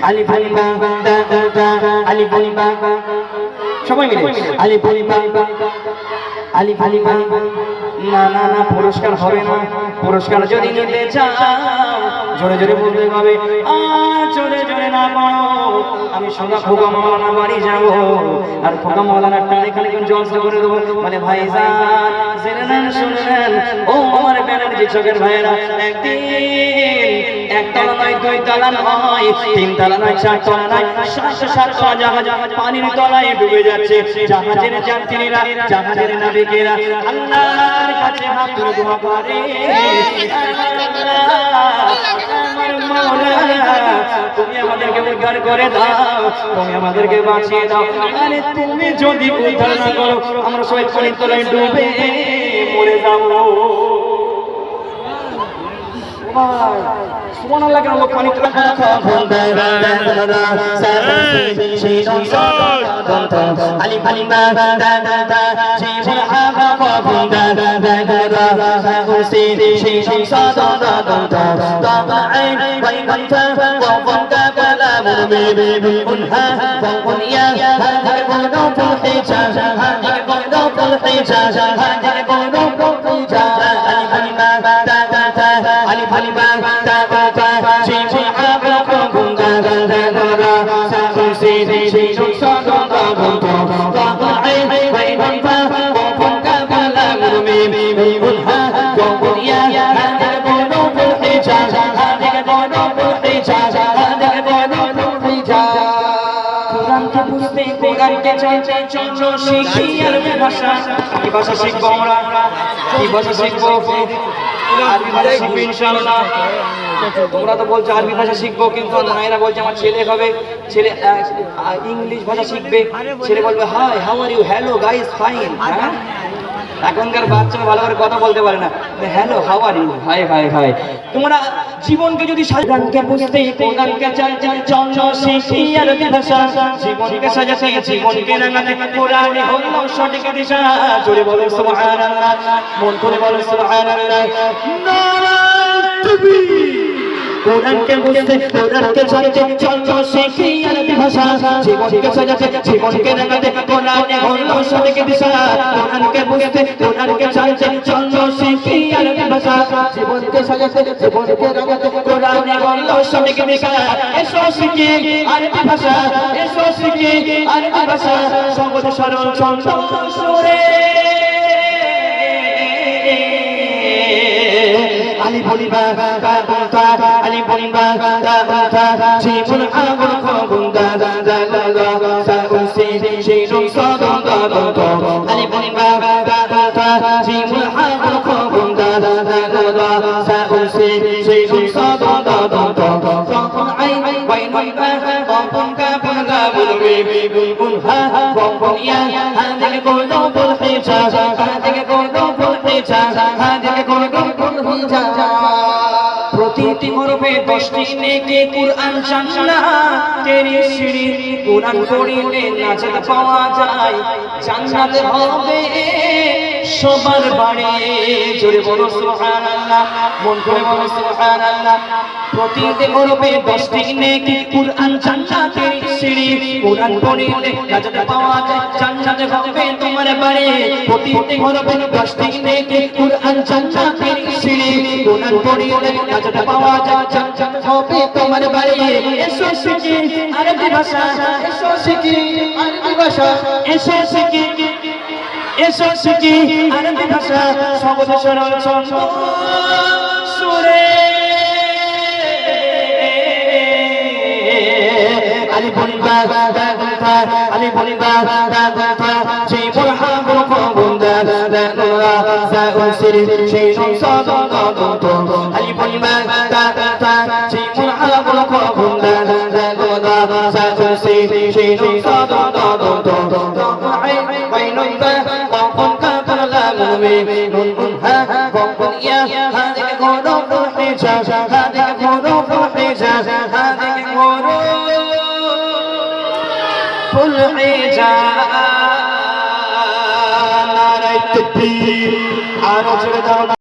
আলিফ লাম আলিফ লাম সবাই মিলে আলিফ লাম আলিফ লাম না না না পুরস্কার হবে না পুরস্কার যদি নিতে চাও জোরে জোরে বলতে হবে আর জোরে জোরে না পারো আমি সোনা খোকা মাওলানা বাড়ি যাব আর খোকা মাওলানার টানে খালি কোন জলসা করে দেবো মানে ভাইজান জেনে শুনেন ও আমার ব্যানার্জি চকের ভাইরা একদিন একতলা নয় দুই তলা নয় তিন তলা নয় চার তলা নয় 707 জাহাজ পানির তলায় ডুবে যাচ্ছে জাহাজের যাত্রীরা জাহাজের নাবিকেরা আল্লাহর কাছে হাত তুলে দোয়া করে আমার মাওলা তুমি আমাদেরকে উদ্ধার করে দাও তুমি আমাদেরকে বাঁচিয়ে দাও আরে তুমি যদি উদ্ধার না করো আমরা সবাই পানির তলায় ডুবে মরে যাব সুবহানাল্লাহ কেন লোক পানির তলায় আলিফ লাম কি ভাষা শিখবো আমরা কি ভাষা শিখবো আরবি ভাষা শিখবো ইনশাআল্লাহ তোমরা তো বলছো আরবি ভাষা শিখবো কিন্তু মায়েরা বলছে আমার ছেলে হবে ছেলে ইংলিশ ভাষা শিখবে ছেলে বলবে hi how are you hello guys fine হ্যাঁ এখনকার বাচ্চারা ভালো করে কথা বলতে পারে না hello how are you hi hi hi তোমরা জীবনকে যদি গানকে বুঝতে কোরআনকে চর্চা শিখি আরবি ভাষা জীবনকে সাজাতে জীবনকে রাঙাতে কোরআনে হলো সঠিক দিশা জোরে বলো সুবহানাল্লাহ মন করে বলো সুবহানাল্লাহ নারায়ে তাকবীর কোরআনকে বুঝতে কোরআনকে চর্চা শিখি আরবি ভাষা জীবনকে সাজাতে জীবনকে রাঙাতে কোরআনে হলো সঠিক দিশা কোরআনকে বুঝতে কোরআনকে চর্চা শিখি আরবি ভাষা জীবনকে সাজাতে জীবনকে রাঙাতে কোরআনে হলো সঠিক দিশা এসো শিখি আরবি ভাষা এসো শিখি আরবি ভাষা সহজ সরল চঞ্চল সুরে আলি বলিবা তা আলি বলিবা তা জীবন আগর খবুন্দা দা লা সাউসি শিরুম সাদা দা আলি বলিবা তা জীবন আগর খবুন্দা দা লা সাউসি শিরুম সাদা দা আই বাইনা কম কা বলা বলবে বুলবুল হা বম ইয়া হাদিকে কোন বল হিজা হাদিকে কোন বল হিজা হাদিকে কোন প্রতিটি হরফে 10টি নেকি কুরআন জান্নাতের সিঁড়ি কুরআন পড়িলে নাজাত পাওয়া যায় জান্নাত হবে সবার বাড়ি জোরে বলো সুবহানাল্লাহ মন করে বলো সুবহানাল্লাহ প্রতিটি হরফে 10টি নেকি কুরআন জান্নাতের সিঁড়ি কুরআন পড়িলে নাজাত পাওয়া যায় জান্নাত হবে তোমার বাড়ি প্রতিটি হরফে 10টি নেকি কুরআন জান্নাতের সিঁড়ি কোরআন পড়িলে নাজাত পাওয়া যায় জান্নাত হবে তোমার বাড়ি এসো শিখি আরবি ভাষা এসো শিখি আরবি ভাষা এসো শিখি এসো শিখি আরবি ভাষা সহজ সরল ছন্দ সুরে আলি বলিবা আলি বলিবা জীবন হাগর খবুন্দা দা সাউসি শিরুম সাদা দা আলি বলিবা জীবন হাগর খবুন্দা দা সাউসি শিরুম সাদা দা আই বাইনা কম কা বলা মুমি নুন হা কম ইয়া হাদিকে কোন হিজা হাদিকে কোন হিজা হাদিকে কোন ফুল হিজা নারায়ে তাকবীর আর ছেড়ে দাও